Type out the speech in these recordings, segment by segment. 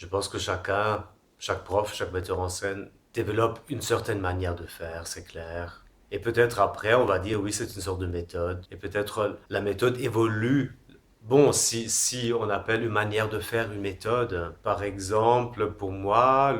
Je pense que chaque prof, chaque metteur en scène développe une certaine manière de faire, c'est clair. Et peut-être après, on va dire oui, c'est une sorte de méthode. Et peut-être la méthode évolue. Bon, si on appelle une manière de faire une méthode, par exemple, pour moi,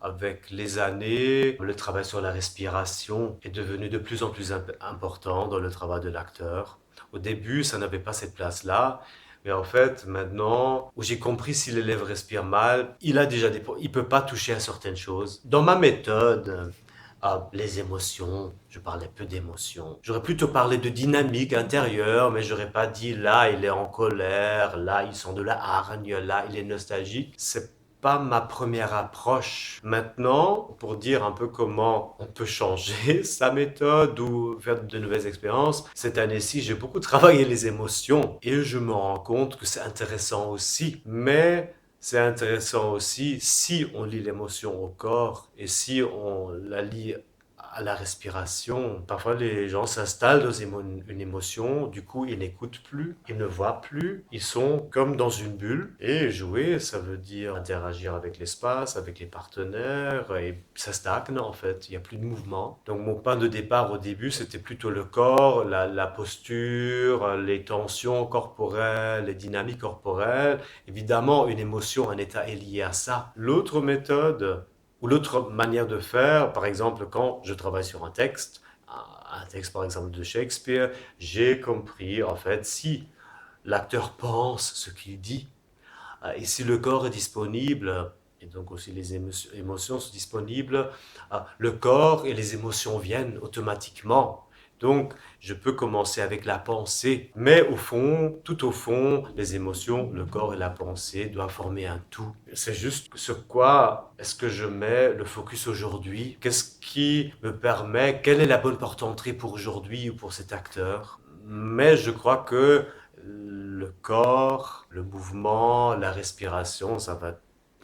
avec les années, le travail sur la respiration est devenu de plus en plus important dans le travail de l'acteur. Au début, ça n'avait pas cette place-là. Mais en fait, maintenant, où j'ai compris si l'élève respire mal, il peut pas toucher à certaines choses. Dans ma méthode, les émotions, je parlais peu d'émotions. J'aurais plutôt parlé de dynamique intérieure, mais j'aurais pas dit là il est en colère, là il sent de la hargne, là il est nostalgique. C'est pas ma première approche. Maintenant, pour dire un peu comment on peut changer sa méthode ou faire de nouvelles expériences, cette année-ci, j'ai beaucoup travaillé les émotions et je me rends compte que c'est intéressant aussi. Mais c'est intéressant aussi si on lie l'émotion au corps et si on la lie à la respiration. Parfois, les gens s'installent dans une émotion, du coup, ils n'écoutent plus, ils ne voient plus, ils sont comme dans une bulle. Et jouer, ça veut dire interagir avec l'espace, avec les partenaires, et ça stagne en fait, il n'y a plus de mouvement. Donc mon point de départ au début, c'était plutôt le corps, la posture, les tensions corporelles, les dynamiques corporelles. Évidemment, une émotion, un état est lié à ça. L'autre méthode, ou l'autre manière de faire, par exemple, quand je travaille sur un texte par exemple de Shakespeare, j'ai compris en fait si l'acteur pense ce qu'il dit, et si le corps est disponible, et donc aussi les émotions sont disponibles, le corps et les émotions viennent automatiquement. Donc, je peux commencer avec la pensée, mais au fond, tout au fond, les émotions, le corps et la pensée doivent former un tout. C'est juste sur quoi est-ce que je mets le focus aujourd'hui? Qu'est-ce qui me permet? Quelle est la bonne porte d'entrée pour aujourd'hui ou pour cet acteur? Mais je crois que le corps, le mouvement, la respiration, ça va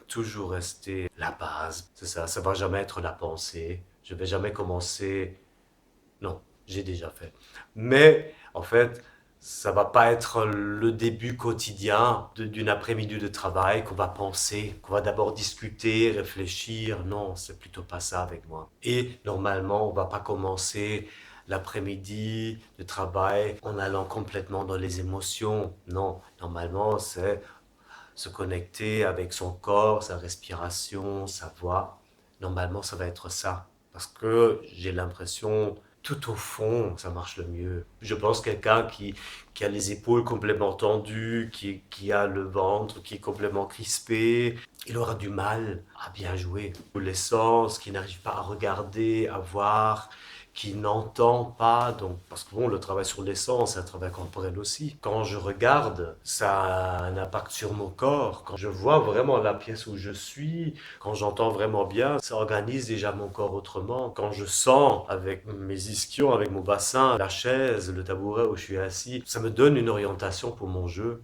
toujours rester la base. C'est ça, ça va jamais être la pensée. Je vais jamais commencer. Non, j'ai déjà fait. Mais en fait, ça va pas être le début quotidien d'une après-midi de travail qu'on va penser, qu'on va d'abord discuter, réfléchir. Non, c'est plutôt pas ça avec moi. Et normalement, on va pas commencer l'après-midi de travail en allant complètement dans les émotions. Non, normalement, c'est se connecter avec son corps, sa respiration, sa voix. Normalement, ça va être ça. Parce que j'ai l'impression, tout au fond, ça marche le mieux. Je pense quelqu'un qui a les épaules complètement tendues, qui a le ventre qui est complètement crispé, il aura du mal à bien jouer. Les sens, qui n'arrive pas à regarder, à voir, qui n'entend pas. Donc, parce que bon, le travail sur les sens, c'est un travail corporel aussi. Quand je regarde, ça a un impact sur mon corps. Quand je vois vraiment la pièce où je suis, quand j'entends vraiment bien, ça organise déjà mon corps autrement. Quand je sens avec mes ischions, avec mon bassin, la chaise, le tabouret où je suis assis, ça me donne une orientation pour mon jeu.